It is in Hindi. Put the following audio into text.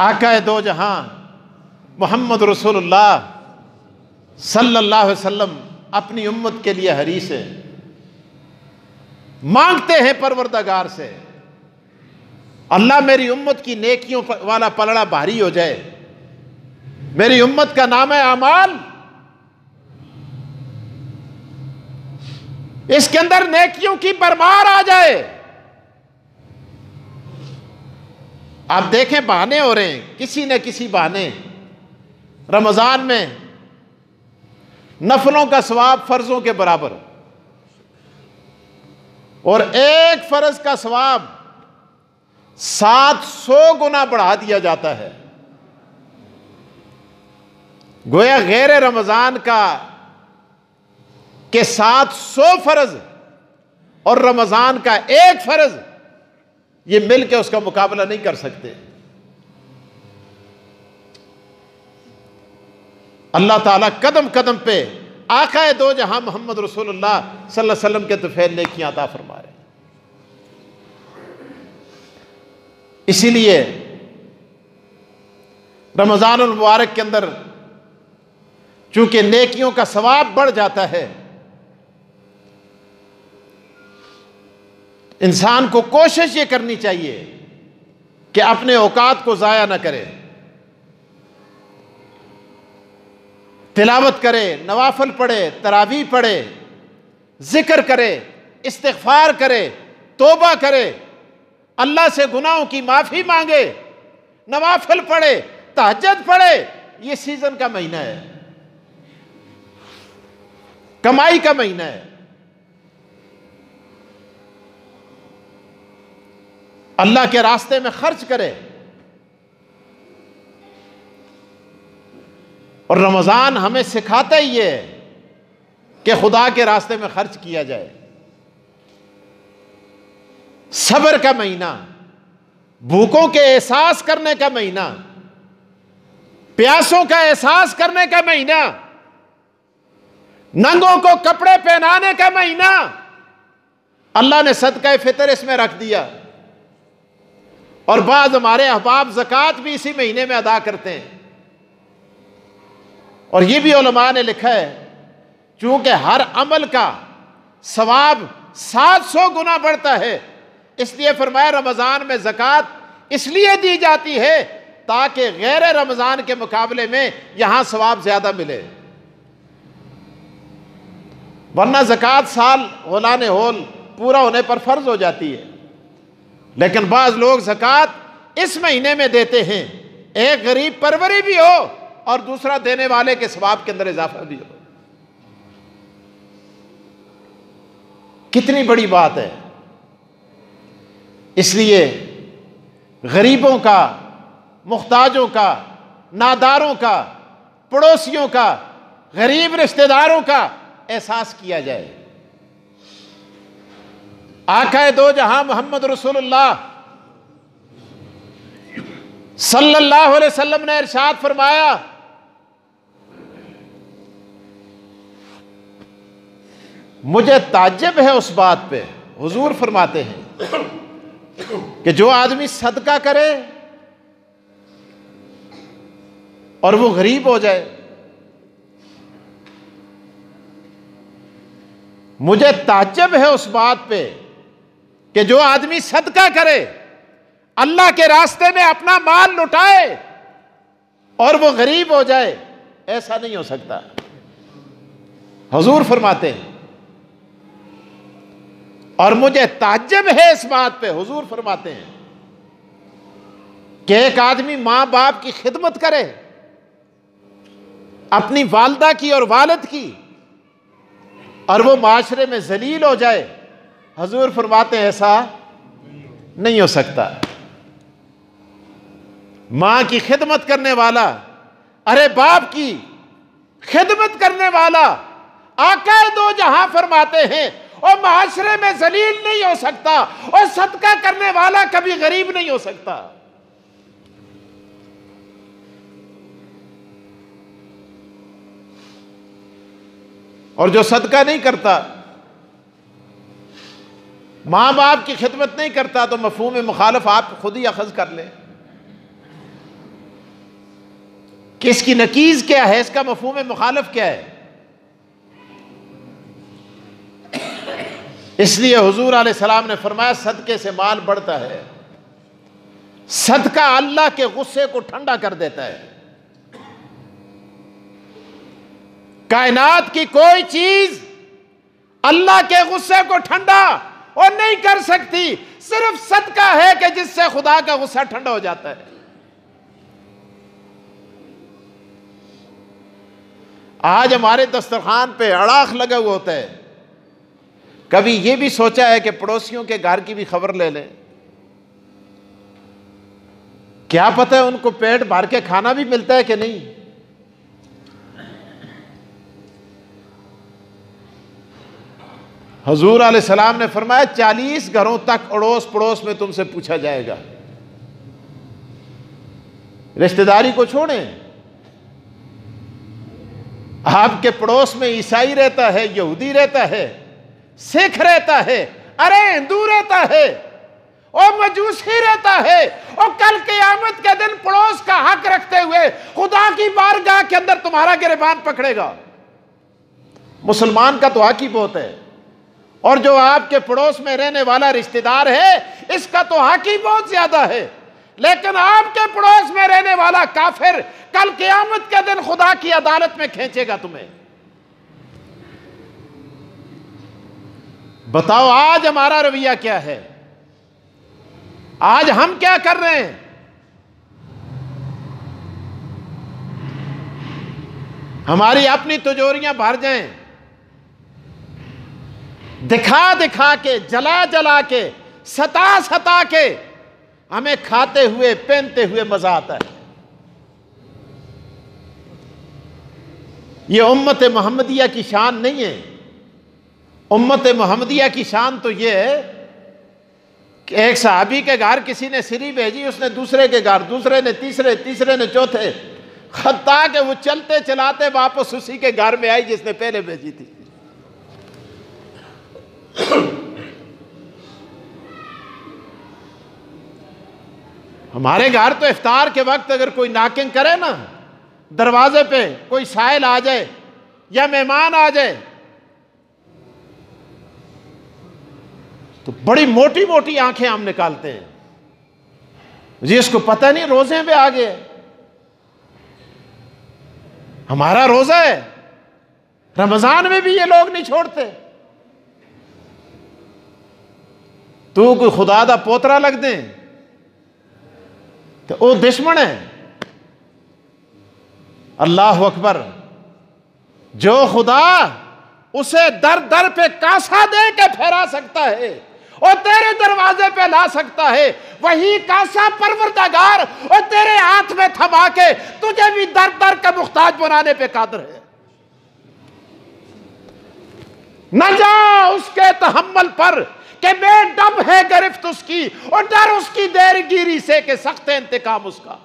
आका दो जहां मोहम्मद रसूलुल्लाह सल्लल्लाहु अलैहि वसल्लम अपनी उम्मत के लिए हरीस है, मांगते हैं परवरदिगार से, अल्लाह मेरी उम्मत की नेकियों वाला पलड़ा भारी हो जाए, मेरी उम्मत का नाम है अमाल, इसके अंदर नेकियों की भरमार आ जाए। आप देखें बहाने हो रहे हैं, किसी न किसी बहाने रमजान में नफलों का सवाब फर्जों के बराबर, और एक फर्ज का सवाब 700 गुना बढ़ा दिया जाता है। गोया गैर रमजान का के 700 फर्ज और रमजान का एक फर्ज, ये मिलकर उसका मुकाबला नहीं कर सकते। अल्लाह ताला कदम कदम पे आका दो जहां मोहम्मद रसूलुल्लाह सल्लल्लाहु अलैहि वसल्लम के तुफैल नेकियां अता फरमा रहे। इसीलिए रमजानुल मुबारक के अंदर चूंकि नेकियों का सवाब बढ़ जाता है, इंसान को कोशिश ये करनी चाहिए कि अपने औकात को ज़ाया ना करे, तिलावत करे, नवाफल पढ़े, तरावी पढ़े, जिक्र करे, इस्तिग़फ़ार करे, तौबा करे, अल्लाह से गुनाहों की माफ़ी मांगे, नवाफल पढ़े, तहज्जुद पढ़े। ये सीज़न का महीना है, कमाई का महीना है। अल्लाह के रास्ते में खर्च करे, और रमजान हमें सिखाता ही है कि खुदा के रास्ते में खर्च किया जाए। सब्र का महीना, भूखों के एहसास करने का महीना, प्यासों का एहसास करने का महीना, नंगों को कपड़े पहनाने का महीना। अल्लाह ने सदका फितर इसमें रख दिया, और बाज़ हमारे अहबाब ज़कात भी इसी महीने में अदा करते हैं। और ये भी उलमा ने लिखा है, चूंकि हर अमल का सवाब 700 गुना बढ़ता है, इसलिए फरमाया रमजान में ज़कात इसलिए दी जाती है ताकि गैर रमजान के मुकाबले में यहां सवाब ज्यादा मिले। वरना ज़कात साल होलाने होल पूरा होने पर फर्ज हो जाती है, लेकिन बाज लोग ज़कात इस महीने में देते हैं, एक गरीब परवरी भी हो और दूसरा देने वाले के सवाब के अंदर इजाफा भी हो। कितनी बड़ी बात है। इसलिए गरीबों का, मुख्ताजों का, नादारों का, पड़ोसियों का, गरीब रिश्तेदारों का एहसास किया जाए। आका दो जहां मोहम्मद रसूलुल्लाह सल्लल्लाहु अलैहि वसल्लम ने इरशाद फरमाया, मुझे ताज्जुब है उस बात पे, हुजूर फरमाते हैं कि जो आदमी सदका करे और वो गरीब हो जाए, मुझे ताज्जुब है उस बात पे कि जो आदमी सदका करे, अल्लाह के रास्ते में अपना माल लुटाए और वो गरीब हो जाए, ऐसा नहीं हो सकता। हुजूर फरमाते हैं, और मुझे ताज्जुब है इस बात पे, हुजूर फरमाते हैं कि एक आदमी मां बाप की खिदमत करे, अपनी वालदा की और वालिद की, और वो माशरे में जलील हो जाए। हुजूर फरमाते हैं ऐसा नहीं हो सकता। मां की खिदमत करने वाला, अरे बाप की खिदमत करने वाला, आका दो जहां फरमाते हैं और माशरे में जलील नहीं हो सकता, और सदका करने वाला कभी गरीब नहीं हो सकता। और जो सदका नहीं करता, मां बाप की खिदमत नहीं करता, तो मफहूम मुखालिफ आप खुद ही अखज़ कर ले। कि इसकी नकीज क्या है, इसका मफहूम मुखालिफ क्या है। इसलिए हुजूर अलैहिस्सलाम ने फरमाया सदके से माल बढ़ता है। सदका अल्लाह के गुस्से को ठंडा कर देता है। कायनात की कोई चीज अल्लाह के गुस्से को ठंडा और नहीं कर सकती, सिर्फ सदका है कि जिससे खुदा का गुस्सा ठंडा हो जाता है। आज हमारे दस्तरखान पे अड़ाख लगा हुआ होता है। कभी यह भी सोचा है कि पड़ोसियों के घर की भी खबर ले लें? क्या पता है उनको पेट भर के खाना भी मिलता है कि नहीं। हुजूर अलैहिस्सलाम ने फरमाया 40 घरों तक अड़ोस पड़ोस में तुमसे पूछा जाएगा। रिश्तेदारी को छोड़ें, आपके पड़ोस में ईसाई रहता है, यहूदी रहता है, सिख रहता है, अरे हिंदू रहता है और मजूसी रहता है, और कल क़यामत के दिन पड़ोस का हक रखते हुए खुदा की बारगाह के अंदर तुम्हारा गिरबान पकड़ेगा। मुसलमान का तो हक ही बहुत है, और जो आपके पड़ोस में रहने वाला रिश्तेदार है इसका तो हक ही बहुत ज्यादा है। लेकिन आपके पड़ोस में रहने वाला काफिर कल क़यामत के दिन खुदा की अदालत में खींचेगा तुम्हें। बताओ आज हमारा रवैया क्या है? आज हम क्या कर रहे हैं? हमारी अपनी तिजोरियां भर जाएं, दिखा दिखा के, जला जला के, सता सता के हमें खाते हुए पहनते हुए मजा आता है। यह उम्मत मोहम्मदिया की शान नहीं है। उम्मत मोहम्मदिया की शान तो यह है कि एक सहाबी के घर किसी ने सिरी भेजी, उसने दूसरे के घर, दूसरे ने तीसरे, तीसरे ने चौथे, हत्ता कि वो चलते चलाते वापस उसी के घर में आई जिसने पहले भेजी थी। हमारे घर तो इफ्तार के वक्त अगर कोई नाकिंग करे ना, दरवाजे पे कोई साइल आ जाए या मेहमान आ जाए तो बड़ी मोटी मोटी आंखें हम निकालते हैं, जी इसको पता नहीं रोजे पे आ गए। हमारा रोजा है, रमजान में भी ये लोग नहीं छोड़ते। तू कोई खुदा दा पोतरा लग दे तो वो दुश्मन है। अल्लाह अकबर। जो खुदा उसे दर दर पे कासा दे के फहरा सकता है और तेरे दरवाजे पे ला सकता है, वही कासा परवरदिगार और तेरे हाथ में थमा के तुझे भी दर दर का मुख्ताज बनाने पे कादिर है। न जा उसके तहम्मुल पर कि बेडब है गिरफ्त उसकी, और डर उसकी देरगिरी से कि सख्त इंतकाम उसका।